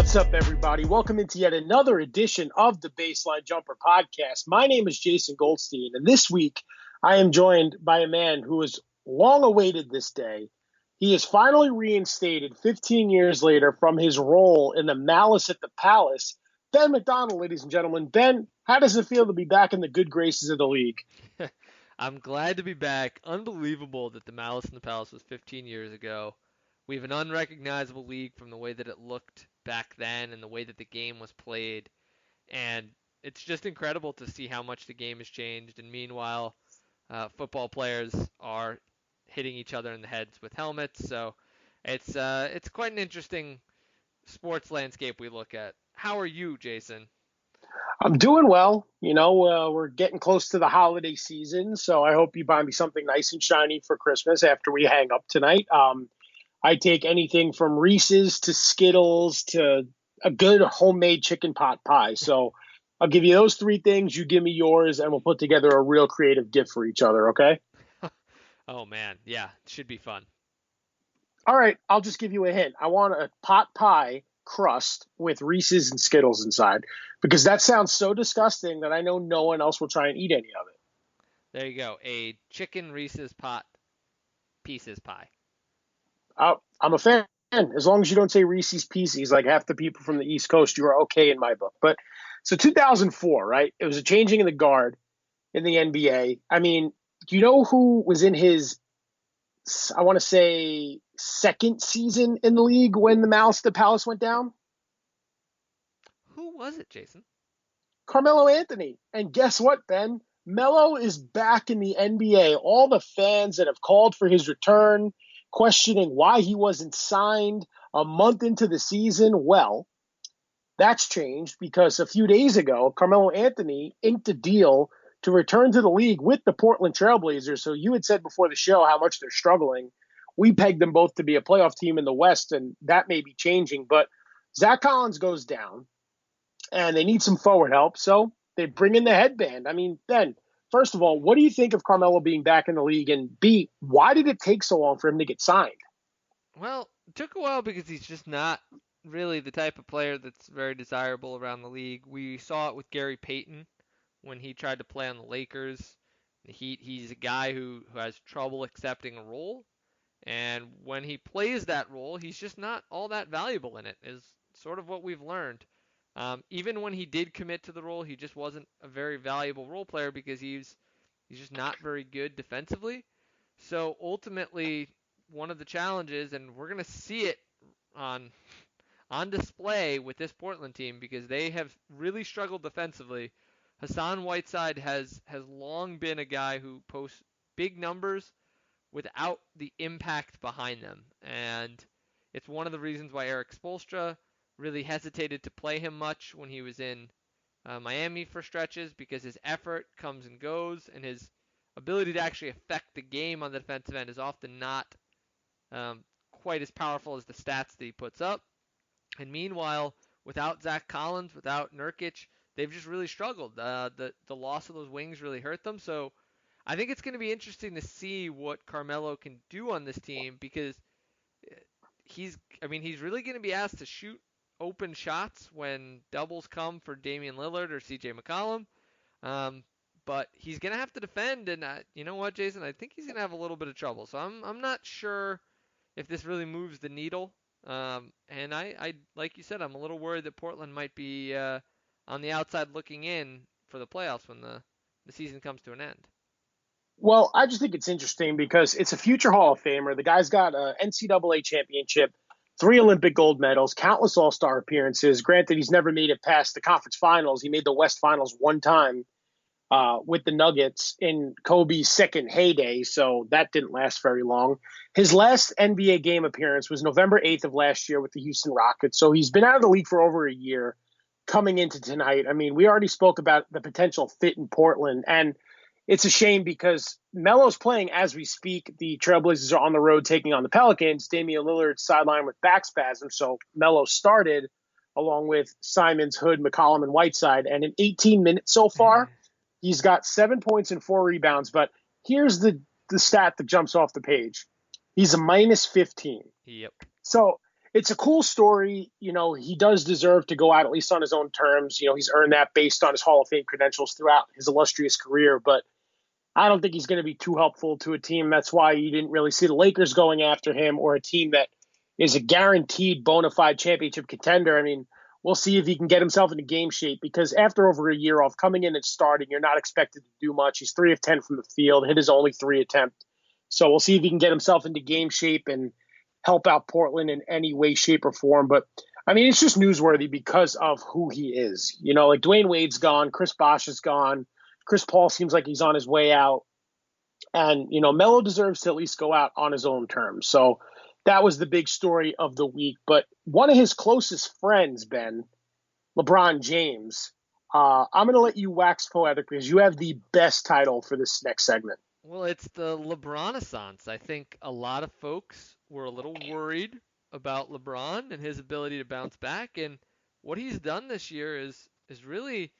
What's up, everybody? Welcome into yet another edition of the Baseline Jumper podcast. My name is Jason Goldstein, and this week I am joined by a man who has long awaited this day. He is finally reinstated 15 years later from his role in the Malice at the Palace. Ben McDonald, ladies and gentlemen. Ben, how does it feel to be back in the good graces of the league? I'm glad to be back. Unbelievable that the Malice in the Palace was 15 years ago. We have an unrecognizable league from the way that it looked back then and the way that the game was played. And it's just incredible to see how much the game has changed. And meanwhile, football players are hitting each other in the heads with helmets. So it's quite an interesting sports landscape we look at. How are you, Jason? I'm doing well. We're getting close to the holiday season, so I hope you buy me something nice and shiny for Christmas after we hang up tonight. I take anything from Reese's to Skittles to a good homemade chicken pot pie. So I'll give you those three things. You give me yours, and we'll put together a real creative gift for each other, okay? Oh man, yeah, it should be fun. All right, I'll just give you a hint. I want a pot pie crust with Reese's and Skittles inside because that sounds so disgusting that I know no one else will try and eat any of it. There you go. A chicken Reese's pot pieces pie. I'm a fan. As long as you don't say Reese's Pieces like half the people from the East Coast, you are okay in my book. But so 2004, right? It was a changing of the guard in the NBA. I mean, do you know who was in his, I want to say, second season in the league when the Malice at the Palace went down? Who was it, Jason? Carmelo Anthony. And guess what, Ben? Melo is back in the NBA. All the fans that have called for his return, questioning why he wasn't signed a month into the season, well, that's changed because a few days ago, Carmelo Anthony inked a deal to return to the league with the Portland Trailblazers. So you had said before the show how much they're struggling. We pegged them both to be a playoff team in the West, and that may be changing. But Zach Collins goes down, and they need some forward help. So they bring in the headband. I mean, Ben, first of all, what do you think of Carmelo being back in the league? And B, why did it take so long for him to get signed? Well, it took a while because he's just not really the type of player that's very desirable around the league. We saw it with Gary Payton when he tried to play on the Lakers. He's a guy who has trouble accepting a role, and when he plays that role, he's just not all that valuable in it, is sort of what we've learned. Even when he did commit to the role, he just wasn't a very valuable role player because he's just not very good defensively. So ultimately, one of the challenges, and we're going to see it on on display with this Portland team because they have really struggled defensively. Hassan Whiteside has long been a guy who posts big numbers without the impact behind them, and it's one of the reasons why Eric Spoelstra really hesitated to play him much when he was in Miami for stretches because his effort comes and goes, and his ability to actually affect the game on the defensive end is often not um, quite as powerful as the stats that he puts up. And meanwhile, without Zach Collins, without Nurkic, they've just really struggled. The loss of those wings really hurt them. So I think it's going to be interesting to see what Carmelo can do on this team because he's really going to be asked to shoot open shots when doubles come for Damian Lillard or CJ McCollum. But he's going to have to defend, and you know what, Jason? I think he's going to have a little bit of trouble. So I'm not sure if this really moves the needle. And I like you said, I'm a little worried that Portland might be on the outside looking in for the playoffs when the season comes to an end. Well, I just think it's interesting because it's a future Hall of Famer. The guy's got an NCAA championship, 3 Olympic gold medals, countless All-Star appearances. Granted, he's never made it past the conference finals. He made the West Finals one time with the Nuggets in Kobe's second heyday, so that didn't last very long. His last NBA game appearance was November 8th of last year with the Houston Rockets, so he's been out of the league for over a year coming into tonight. I mean, we already spoke about the potential fit in Portland, and it's a shame because Melo's playing as we speak. The Trailblazers are on the road taking on the Pelicans. Damian Lillard sidelined with back spasms, so Melo started along with Simons, Hood, McCollum, and Whiteside. And in 18 minutes so far, he's got 7 points and 4 rebounds. But here's the stat that jumps off the page. He's a minus 15. Yep. So it's a cool story. He does deserve to go out at least on his own terms. He's earned that based on his Hall of Fame credentials throughout his illustrious career. But I don't think he's going to be too helpful to a team. That's why you didn't really see the Lakers going after him, or a team that is a guaranteed bona fide championship contender. I mean, we'll see if he can get himself into game shape, because after over a year off coming in and starting, you're not expected to do much. He's 3 of 10 from the field, hit his only 3 attempt. So we'll see if he can get himself into game shape and help out Portland in any way, shape, or form. But I mean, it's just newsworthy because of who he is. Like Dwayne Wade's gone, Chris Bosh is gone, Chris Paul seems like he's on his way out. And, Melo deserves to at least go out on his own terms. So that was the big story of the week. But one of his closest friends, Ben, LeBron James, I'm going to let you wax poetic because you have the best title for this next segment. Well, it's the LeBronaissance. I think a lot of folks were a little worried about LeBron and his ability to bounce back, and what he's done this year is really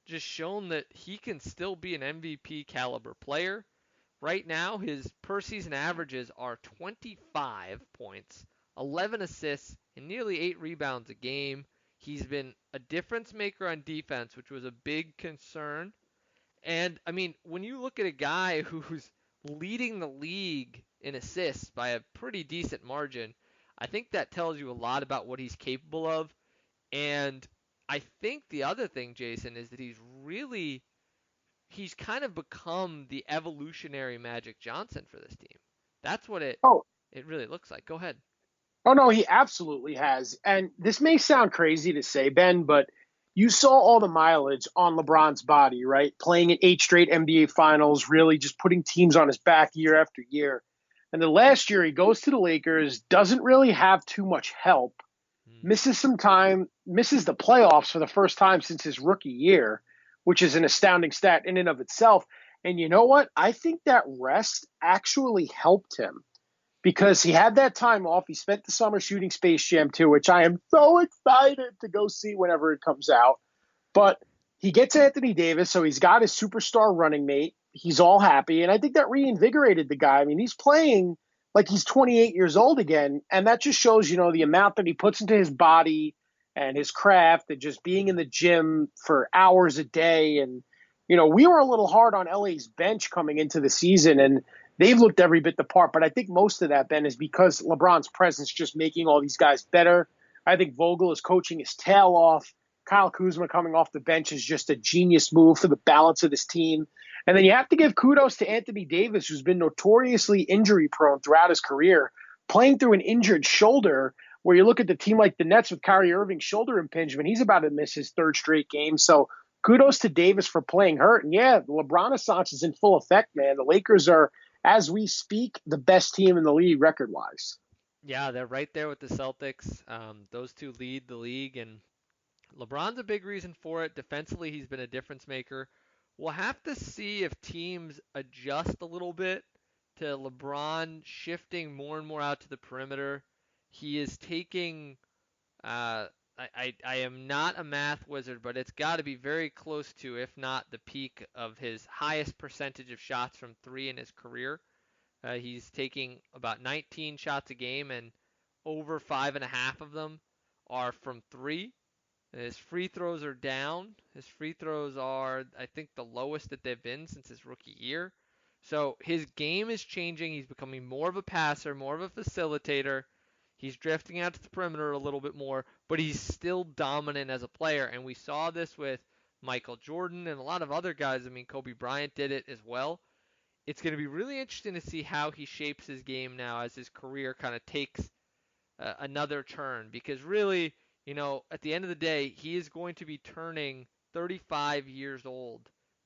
just shown that he can still be an MVP caliber player. Right now, his per season averages are 25 points, 11 assists, and nearly 8 rebounds a game. He's been a difference maker on defense, which was a big concern. And I mean, when you look at a guy who's leading the league in assists by a pretty decent margin, I think that tells you a lot about what he's capable of. And I think the other thing, Jason, is that he's kind of become the evolutionary Magic Johnson for this team. That's what Oh, it really looks like. Go ahead. Oh no, he absolutely has. And this may sound crazy to say, Ben, but you saw all the mileage on LeBron's body, right? Playing in 8 straight NBA finals, really just putting teams on his back year after year. And then last year he goes to the Lakers, doesn't really have too much help, Hmm. misses some time, misses the playoffs for the first time since his rookie year, which is an astounding stat in and of itself. And you know what? I think that rest actually helped him because he had that time off. He spent the summer shooting Space Jam 2, which I am so excited to go see whenever it comes out. But he gets Anthony Davis, so he's got his superstar running mate. He's all happy, and I think that reinvigorated the guy. I mean, he's playing like he's 28 years old again, and that just shows, the amount that he puts into his body and his craft and just being in the gym for hours a day. And, we were a little hard on LA's bench coming into the season, and they've looked every bit the part. But I think most of that, Ben, is because LeBron's presence just making all these guys better. I think Vogel is coaching his tail off. Kyle Kuzma coming off the bench is just a genius move for the balance of this team. And then you have to give kudos to Anthony Davis, who's been notoriously injury prone throughout his career, playing through an injured shoulder. Where you look at the team like the Nets with Kyrie Irving's shoulder impingement, he's about to miss his 3rd straight game. So kudos to Davis for playing hurt. And yeah, the LeBronaissance is in full effect, man. The Lakers are, as we speak, the best team in the league record wise. Yeah, they're right there with the Celtics. Those two lead the league, and LeBron's a big reason for it. Defensively, he's been a difference maker. We'll have to see if teams adjust a little bit to LeBron shifting more and more out to the perimeter. He is taking. I am not a math wizard, but it's got to be very close to, if not the peak of his highest percentage of shots from three in his career. He's taking about 19 shots a game, and over 5.5 of them are from three. His free throws are down. His free throws are, I think, the lowest that they've been since his rookie year. So his game is changing. He's becoming more of a passer, more of a facilitator. He's drifting out to the perimeter a little bit more, but he's still dominant as a player. And we saw this with Michael Jordan and a lot of other guys. I mean, Kobe Bryant did it as well. It's going to be really interesting to see how he shapes his game now as his career kind of takes another turn, because really, at the end of the day, he is going to be turning 35 years old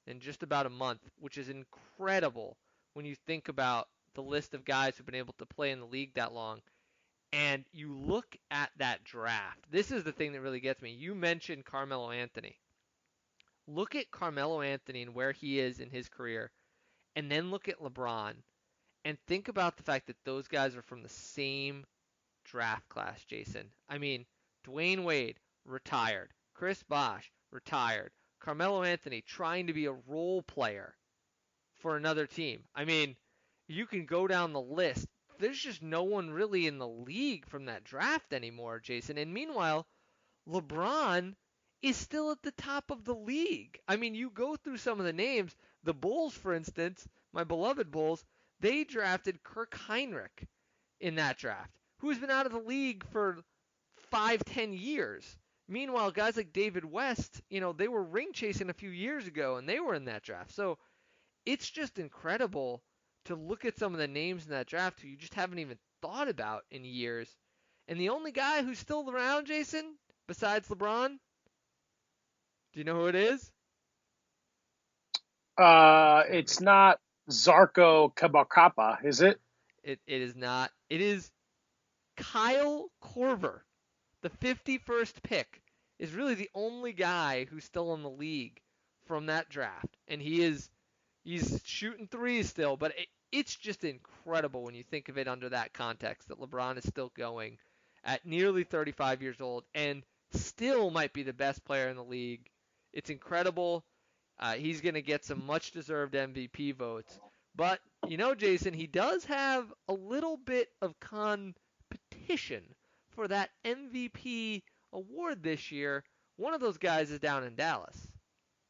in just about a month, which is incredible when you think about the list of guys who've been able to play in the league that long. And you look at that draft. This is the thing that really gets me. You mentioned Carmelo Anthony. Look at Carmelo Anthony and where he is in his career, and then look at LeBron and think about the fact that those guys are from the same draft class, Jason. I mean, Dwayne Wade, retired. Chris Bosh, retired. Carmelo Anthony trying to be a role player for another team. I mean, you can go down the list. there's just no one really in the league from that draft anymore, Jason. And meanwhile, LeBron is still at the top of the league. I mean, you go through some of the names. The Bulls, for instance, my beloved Bulls, they drafted Kirk Heinrich in that draft, who's been out of the league for 5, 10 years. Meanwhile, guys like David West, they were ring chasing a few years ago and they were in that draft. So it's just incredible to look at some of the names in that draft who you just haven't even thought about in years. And the only guy who's still around, Jason, besides LeBron, do you know who it is? It's not Zarko Kabakapa, is it? It is not. It is Kyle Korver. The 51st pick is really the only guy who's still in the league from that draft. And he's shooting threes still, but it's just incredible when you think of it under that context that LeBron is still going at nearly 35 years old and still might be the best player in the league. It's incredible. He's going to get some much-deserved MVP votes. But, Jason, he does have a little bit of competition for that MVP award this year. One of those guys is down in Dallas.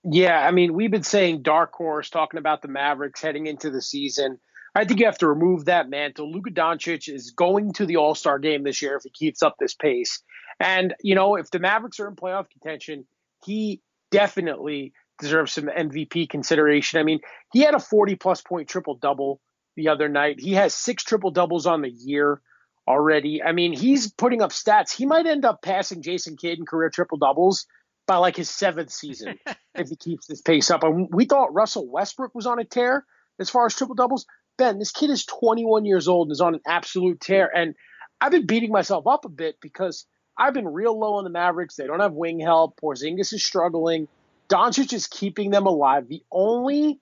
Yeah, I mean, we've been saying dark horse, talking about the Mavericks heading into the season. I think you have to remove that mantle. Luka Doncic is going to the All-Star game this year if he keeps up this pace. And, if the Mavericks are in playoff contention, he definitely deserves some MVP consideration. I mean, he had a 40-plus point triple-double the other night. He has 6 triple-doubles on the year already. I mean, he's putting up stats. He might end up passing Jason Kidd in career triple-doubles by like his 7th season if he keeps this pace up. And we thought Russell Westbrook was on a tear as far as triple-doubles. Ben, this kid is 21 years old and is on an absolute tear. And I've been beating myself up a bit because I've been real low on the Mavericks. They don't have wing help. Porzingis is struggling. Doncic is keeping them alive. The only,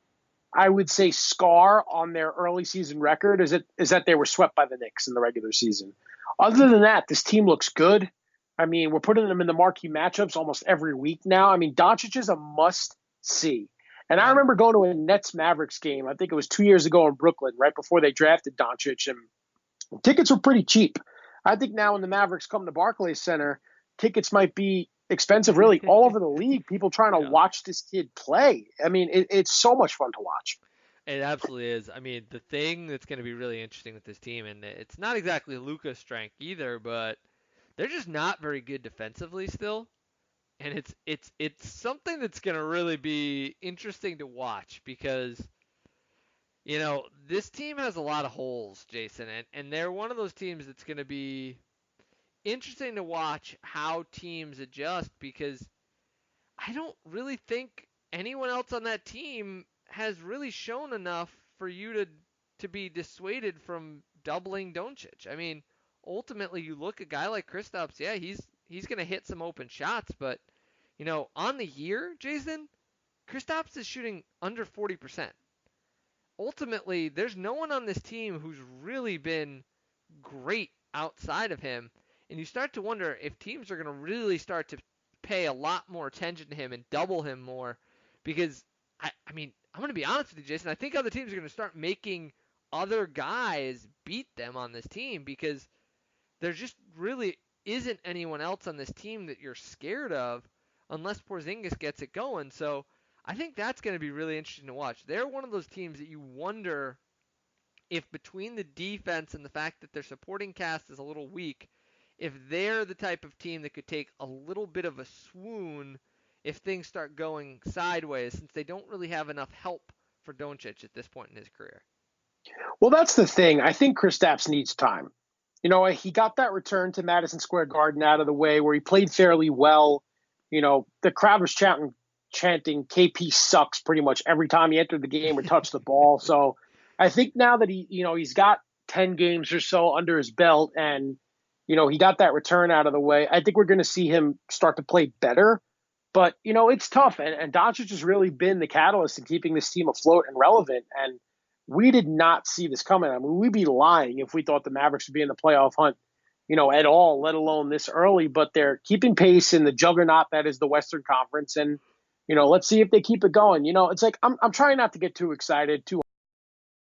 I would say, scar on their early season record is that they were swept by the Knicks in the regular season. Other than that, this team looks good. I mean, we're putting them in the marquee matchups almost every week now. I mean, Doncic is a must-see. And I remember going to a Nets-Mavericks game, I think it was 2 years ago in Brooklyn, right before they drafted Doncic, and tickets were pretty cheap. I think now when the Mavericks come to Barclays Center, tickets might be expensive really all over the league. People trying to watch this kid play. I mean, it's so much fun to watch. It absolutely is. I mean, the thing that's going to be really interesting with this team, and it's not exactly Luka's strength either, but they're just not very good defensively still. And it's something that's going to really be interesting to watch because, this team has a lot of holes, Jason, and they're one of those teams that's going to be interesting to watch how teams adjust because I don't really think anyone else on that team has really shown enough for you to be dissuaded from doubling Doncic. I mean, ultimately you look at a guy like Kristaps, yeah, he's going to hit some open shots, but on the year, Jason, Kristaps is shooting under 40%. Ultimately, there's no one on this team who's really been great outside of him, and you start to wonder if teams are going to really start to pay a lot more attention to him and double him more because, I mean, I'm going to be honest with you, Jason, I think other teams are going to start making other guys beat them on this team because there just really isn't anyone else on this team that you're scared of unless Porzingis gets it going. So I think that's going to be really interesting to watch. They're one of those teams that you wonder if between the defense and the fact that their supporting cast is a little weak, if they're the type of team that could take a little bit of a swoon if things start going sideways since they don't really have enough help for Doncic at this point in his career. Well, that's the thing. I think Kristaps needs time. He got that return to Madison Square Garden out of the way where he played fairly well. The crowd was chanting KP sucks pretty much every time he entered the game or touched the ball. So I think now that he's got 10 games or so under his belt and, he got that return out of the way, I think we're going to see him start to play better. But, it's tough. And Doncic has really been the catalyst in keeping this team afloat and relevant. And we did not see this coming. I mean, we'd be lying if we thought the Mavericks would be in the playoff hunt, at all, let alone this early. But they're keeping pace in the juggernaut that is the Western Conference. And, let's see if they keep it going. It's like I'm trying not to get too excited, too